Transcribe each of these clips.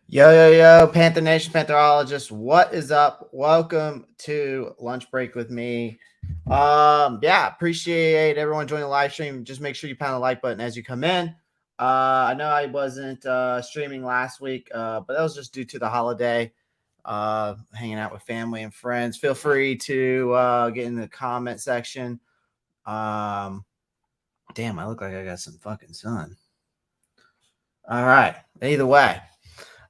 Yo, Panther Nation, Pantherologist, what is up? Welcome to Lunch Break with me. Appreciate everyone joining the live stream. Just make sure you pound the like button as you come in. I know I wasn't streaming last week, but that was just due to the holiday. Hanging out with family and friends. Feel free to get in the comment section. Damn, I look like I got some fucking sun. All right. Either way.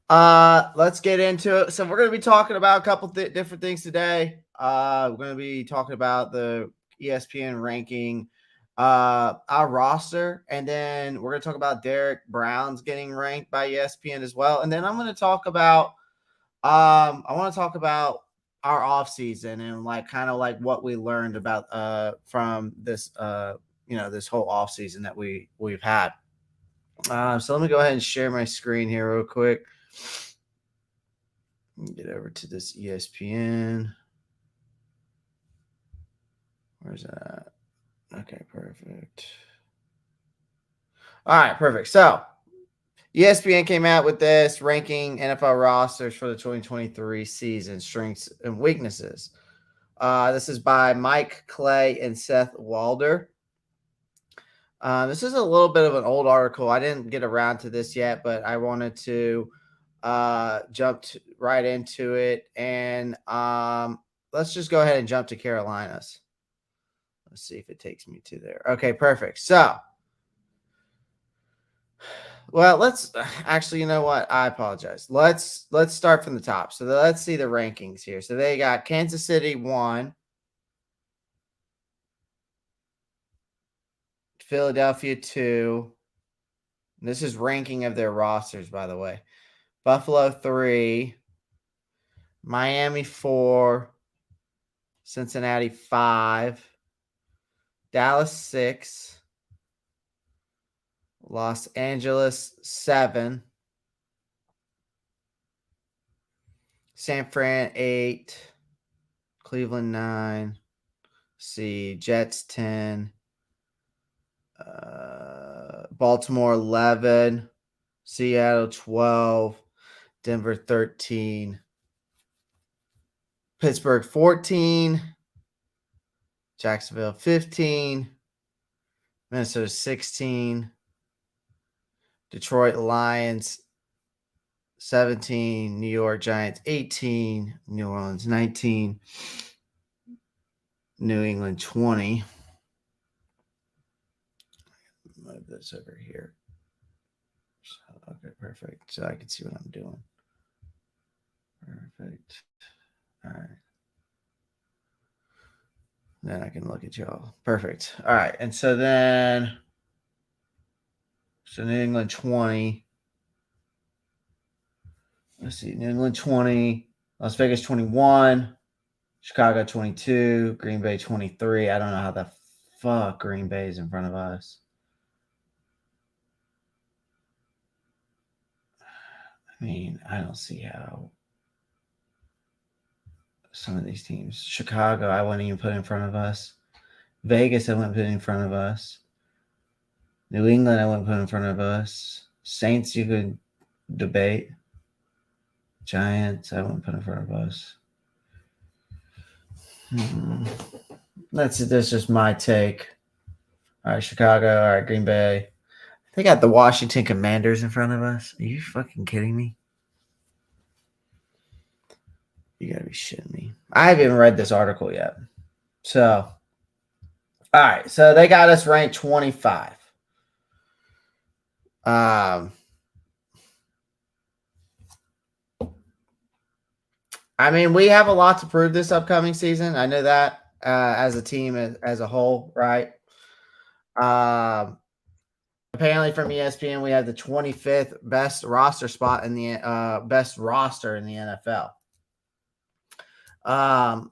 Let's get into it. So we're going to be talking about a couple different things today. We're going to be talking about the ESPN ranking our roster, and then we're going to talk about Derek Brown's getting ranked by ESPN as well. And then I'm going to talk about I want to talk about our off season and kind of what we learned about from this this whole off season that we've had. So let me go ahead and share my screen here real quick. Get over to this ESPN. Where's that? Okay, perfect. All right, perfect. So ESPN came out with this ranking NFL rosters for the 2023 season, strengths and weaknesses. This is by Mike Clay and Seth Walder. This is a little bit of an old article. I didn't get around to this yet, but I wanted to jump right into it. And let's just go ahead and jump to Carolinas. Let's see if it takes me to there. Okay, perfect. So, well, let's actually, you know what? I apologize. Let's start from the top. So let's see the rankings here. So they got Kansas City 1, Philadelphia 2. This is ranking of their rosters, by the way. Buffalo 3, Miami 4, Cincinnati 5, Dallas 6, Los Angeles 7, San Fran 8, Cleveland 9, see Jets 10, Baltimore 11, Seattle 12, Denver 13, Pittsburgh 14, Jacksonville 15, Minnesota 16, Detroit Lions 17, New York Giants 18, New Orleans 19, New England 20. Move this over here. So, okay, perfect. So I can see what I'm doing. Perfect. All right. Then I can look at y'all. Perfect. All right. And so New England 20. Let's see. New England 20. Las Vegas 21. Chicago 22. Green Bay 23. I don't know how the fuck Green Bay is in front of us. I mean, I don't see how some of these teams. Chicago, I wouldn't even put in front of us. Vegas, I wouldn't put in front of us. New England, I wouldn't put in front of us. Saints, you could debate. Giants, I wouldn't put in front of us. That's just my take. All right, Chicago. All right, Green Bay. They got the Washington Commanders in front of us. Are you fucking kidding me? You gotta be shitting me. I haven't even read this article yet. So, all right. So they got us ranked 25. I mean, we have a lot to prove this upcoming season. I know that as a team as a whole, right? Apparently from ESPN, we have the 25th best roster spot in the best roster in the NFL. I'm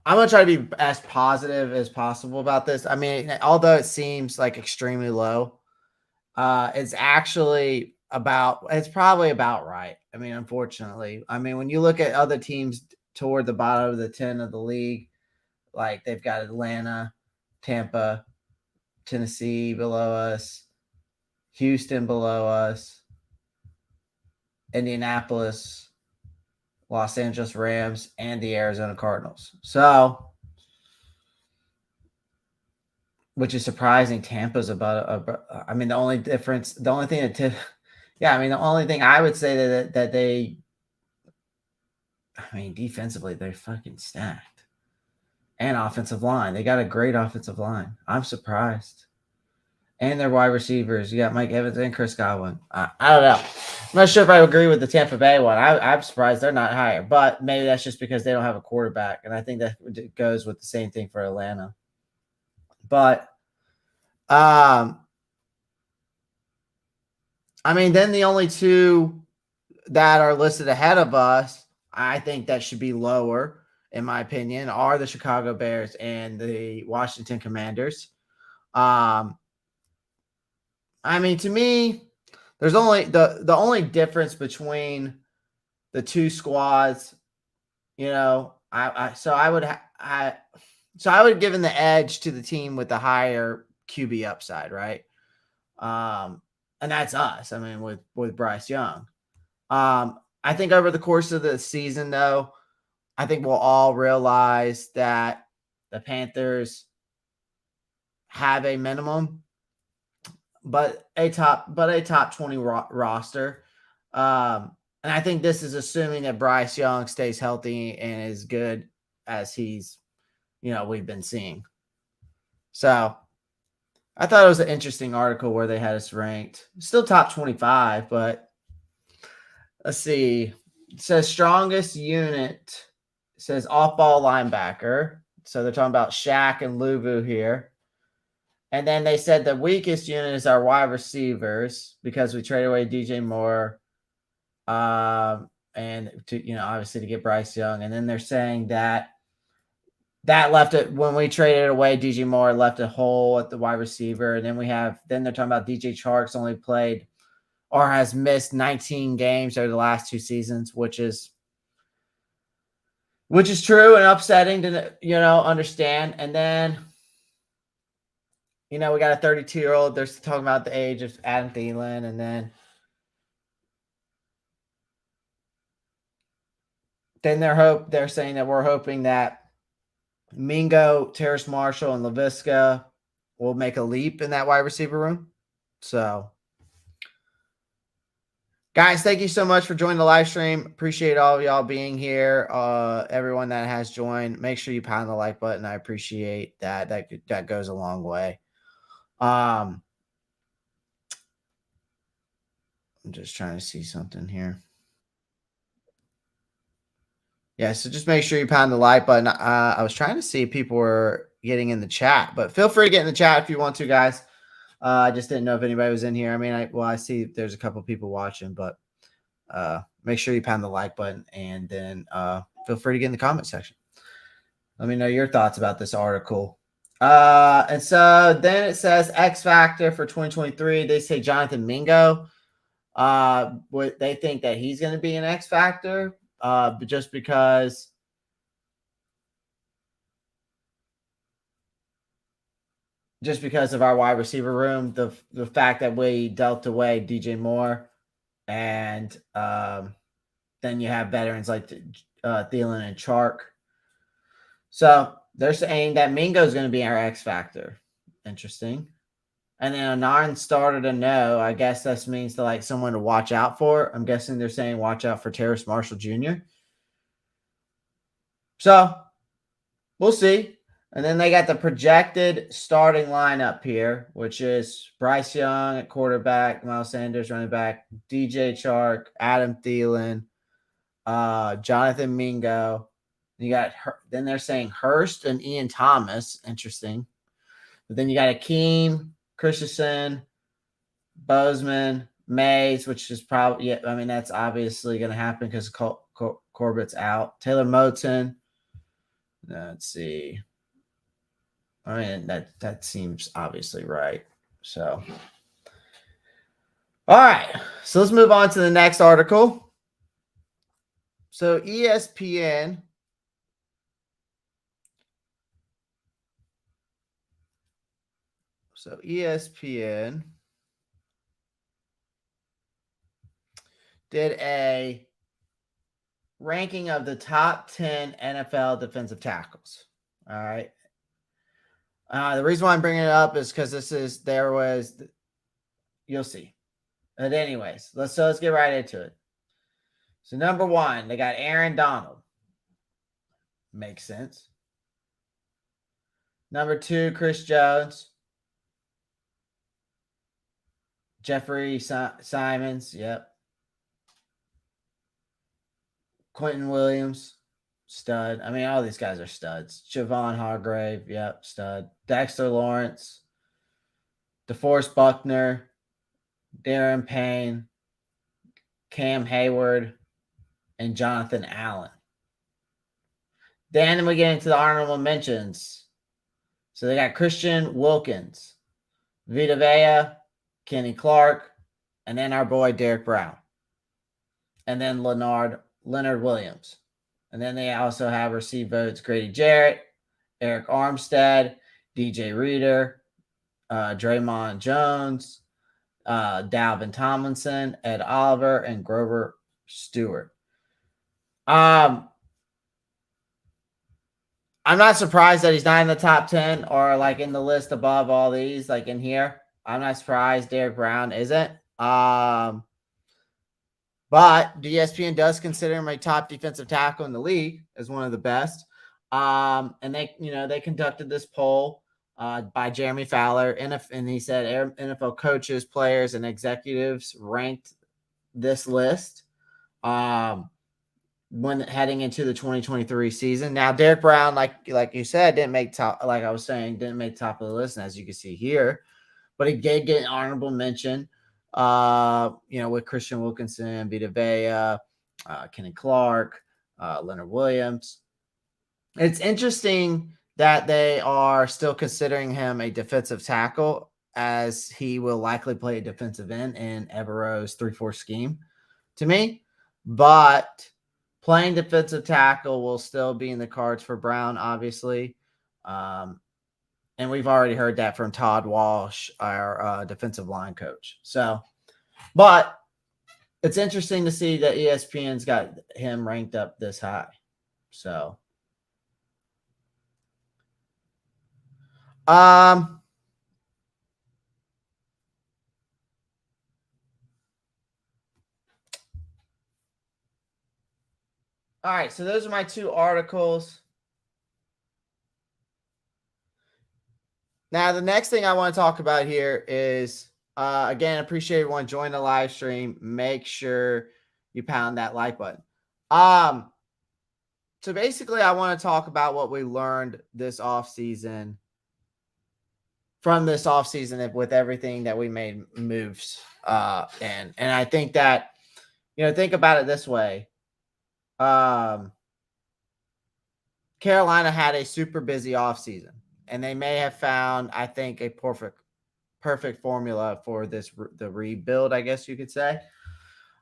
going to try to be as positive as possible about this. I mean, although it seems like extremely low, it's actually it's probably about right. I mean, unfortunately, I mean, when you look at other teams toward the bottom of the 10 of the league, like they've got Atlanta, Tampa, Tennessee below us, Houston below us, Indianapolis, Los Angeles Rams, and the Arizona Cardinals. So, which is surprising. Tampa's I mean, the only difference, the only thing yeah, I mean, the only thing I would say that they, I mean, defensively, they're fucking stacked. And offensive line. They got a great offensive line. I'm surprised. And their wide receivers. You got Mike Evans and Chris Godwin. I don't know. I'm not sure if I agree with the Tampa Bay one. I'm surprised they're not higher, but maybe that's just because they don't have a quarterback. And I think that goes with the same thing for Atlanta. But, I mean, then the only two that are listed ahead of us, I think that should be lower, in my opinion, are the Chicago Bears and the Washington Commanders. I mean, to me, there's only the only difference between the two squads. I would give the edge to the team with the higher QB upside, right? And that's us. I mean, with Bryce Young. I think over the course of the season, though, I think we'll all realize that the Panthers have a minimum, but a top 20 roster. And I think this is assuming that Bryce Young stays healthy and is good as we've been seeing. So I thought it was an interesting article where they had us ranked still top 25, but let's see. It says strongest unit. It says off-ball linebacker. So they're talking about Shaq and Luvu here. And then they said the weakest unit is our wide receivers because we traded away DJ Moore, and to obviously to get Bryce Young. And then they're saying that left it when we traded away DJ Moore, left a hole at the wide receiver. And then they're talking about DJ Chark's only played or has missed 19 games over the last two seasons, which is true and upsetting to understand. And then we got a 32-year-old. They're talking about the age of Adam Thielen, and then they're saying that we're hoping that Mingo, Terrace Marshall, and LaVisca will make a leap in that wide receiver room. So, guys, thank you so much for joining the live stream. Appreciate all of y'all being here. Everyone that has joined, make sure you pound the like button. I appreciate that. That goes a long way. I'm just trying to see something here. Yeah, so just make sure you pound the like button. I was trying to see if people were getting in the chat, but feel free to get in the chat if you want to, guys. I just didn't know if anybody was in here. I mean, I see there's a couple people watching, but make sure you pound the like button, and then feel free to get in the comment section. Let me know your thoughts about this article. And so then it says X Factor for 2023. They say Jonathan Mingo. They think that he's going to be an X Factor, just because of our wide receiver room, the fact that we dealt away DJ Moore, and then you have veterans like Thielen and Chark. So they're saying that Mingo is going to be our X Factor. Interesting. And then a non-starter to no, I guess this means to someone to watch out for. I'm guessing they're saying watch out for Terrace Marshall Jr. So we'll see. And then they got the projected starting lineup here, which is Bryce Young at quarterback, Miles Sanders running back, DJ Chark, Adam Thielen, Jonathan Mingo. Then they're saying Hurst and Ian Thomas. Interesting. But then you got Akeem, Christensen, Bozeman, Mays, which is probably, I mean, that's obviously going to happen because Corbett's out. Taylor Moton. Let's see. I mean, that seems obviously right. So, all right. So let's move on to the next article. So ESPN. did a ranking of the top 10 NFL defensive tackles. All right. The reason why I'm bringing it up is because you'll see. But anyways, let's get right into it. So number 1, they got Aaron Donald. Makes sense. Number 2, Chris Jones. Jeffrey Simons. Yep. Quentin Williams. Stud. I mean, all these guys are studs. Javon Hargrave. Yep. Stud. Dexter Lawrence. DeForest Buckner. Darren Payne. Cam Hayward. And Jonathan Allen. Then we get into the honorable mentions. So they got Christian Wilkins, Vita Vea, Kenny Clark, and then our boy Derek Brown. And then Leonard Williams. And then they also have received votes Grady Jarrett, Eric Armstead, DJ Reader, Draymond Jones, Dalvin Tomlinson, Ed Oliver, and Grover Stewart. I'm not surprised that he's not in the top 10 or like in the list above all these, like in here. I'm not surprised Derek Brown isn't. But ESPN does consider him a top defensive tackle in the league as one of the best. And they conducted this poll by Jeremy Fowler, and he said NFL coaches, players, and executives ranked this list. When heading into the 2023 season. Now, Derek Brown, like you said, didn't make top, like I was saying, didn't make top of the list, and as you can see here, but he did get an honorable mention, with Christian Wilkinson, Vita Vea, Kenny Clark, Leonard Williams. It's interesting that they are still considering him a defensive tackle, as he will likely play a defensive end in Evero's 3-4 scheme to me, but playing defensive tackle will still be in the cards for Brown, obviously. And we've already heard that from Todd Walsh, our defensive line coach. So, but it's interesting to see that ESPN's got him ranked up this high. So, all right, so those are my 2 articles. Now, the next thing I want to talk about here is, again, appreciate everyone joining the live stream. Make sure you pound that like button. So basically, I want to talk about what we learned this offseason, with everything that we made moves. And I think that, think about it this way. Carolina had a super busy offseason, and they may have found, I think, a perfect formula for the rebuild, I guess you could say.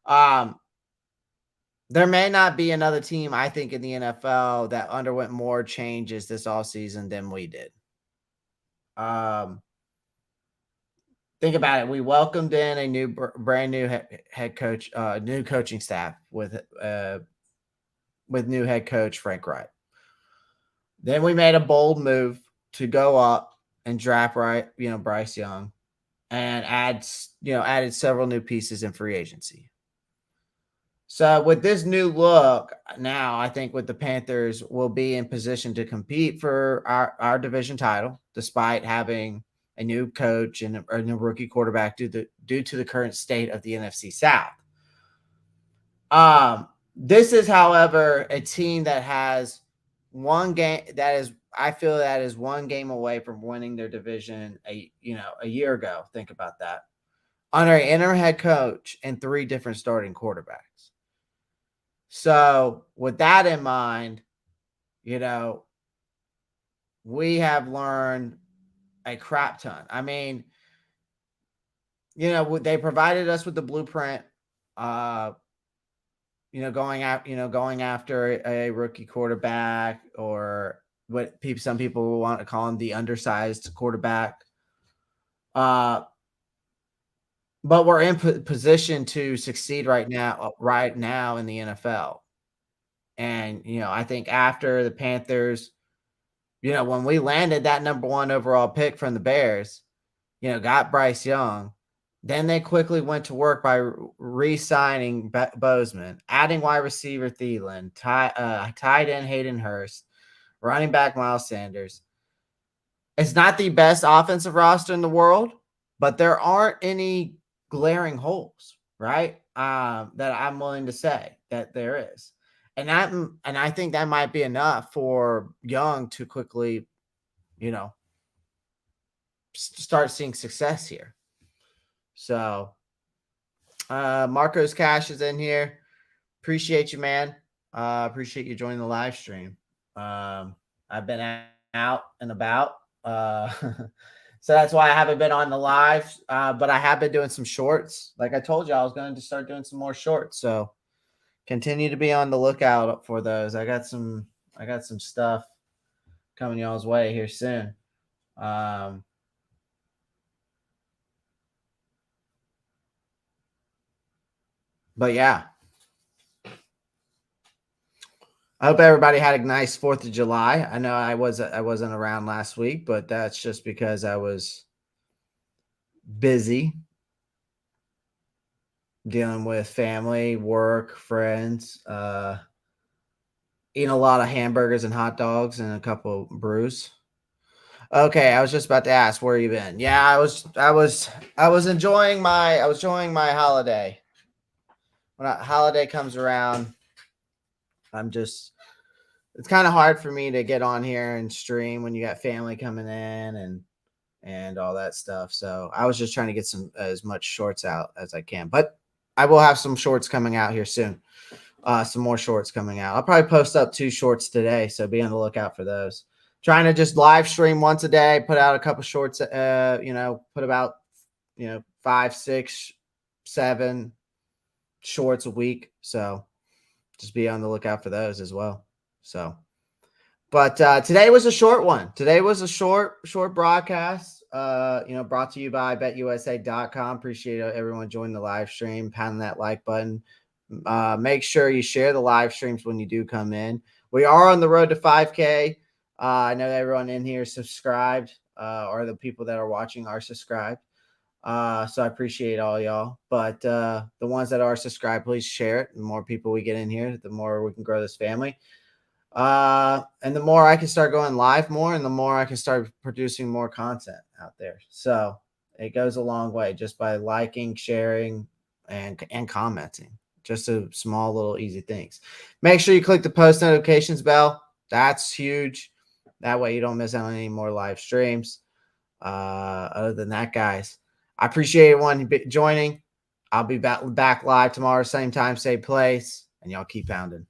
There may not be another team, I think, in the NFL that underwent more changes this offseason than we did. Think about it. We welcomed in a brand new head coach, new coaching staff with new head coach Frank Wright. Then we made a bold move to go up and draft Bryce Young, and added several new pieces in free agency. So with this new look now, I think with the Panthers, will be in position to compete for our division title, despite having a new coach and a new rookie quarterback due to the current state of the NFC South. This is, however, a team that has one game I feel that is one game away from winning their division a year ago. Think about that. Under an interim head coach and 3 different starting quarterbacks. So with that in mind, we have learned a crap ton. I mean, they provided us with the blueprint, going after a rookie quarterback, or what some people want to call him, the undersized quarterback. but we're in position to succeed right now in the NFL. And, I think after the Panthers, when we landed that number 1 overall pick from the Bears, got Bryce Young, then they quickly went to work by re-signing Bozeman, adding wide receiver Thielen, tight end Hayden Hurst, running back Miles Sanders. It's not the best offensive roster in the world, but there aren't any glaring holes, right? That I'm willing to say that there is. And I think that might be enough for Young to quickly, you know, start seeing success here. So, Marco's Cash is in here. Appreciate you, man. Appreciate you joining the live stream. I've been out and about. So that's why I haven't been on the live. But I have been doing some shorts. Like I told you, I was going to start doing some more shorts. So continue to be on the lookout for those. I got some stuff coming y'all's way here soon. But yeah. I hope everybody had a nice 4th of July. I know I wasn't around last week, but that's just because I was busy dealing with family, work, friends, eating a lot of hamburgers and hot dogs and a couple of brews. Okay, I was just about to ask where you been. Yeah, I was enjoying my holiday. When holiday comes around, it's kind of hard for me to get on here and stream when you got family coming in and all that stuff. So I was just trying to get as much shorts out as I can. But I will have some shorts coming out here soon. Some more shorts coming out. I'll probably post up 2 shorts today, so be on the lookout for those. Trying to just live stream once a day, put out a couple shorts, put about 5, 6, 7 shorts a week. So just be on the lookout for those as well. So, but today was a short one. Today was a short broadcast. Brought to you by betusa.com. Appreciate everyone joining the live stream, pounding that like button. Make sure you share the live streams when you do come in. We are on the road to 5K. I know everyone in here is subscribed, or the people that are watching are subscribed. So I appreciate all y'all. But the ones that are subscribed, please share it. The more people we get in here, the more we can grow this family. And the more I can start going live more, and the more I can start producing more content out there. So it goes a long way just by liking, sharing, and commenting. Just a small little easy things. Make sure you click the post notifications bell. That's huge. That way you don't miss out on any more live streams. Other than that, guys, I appreciate everyone joining. I'll be back live tomorrow, same time, same place, and y'all keep pounding.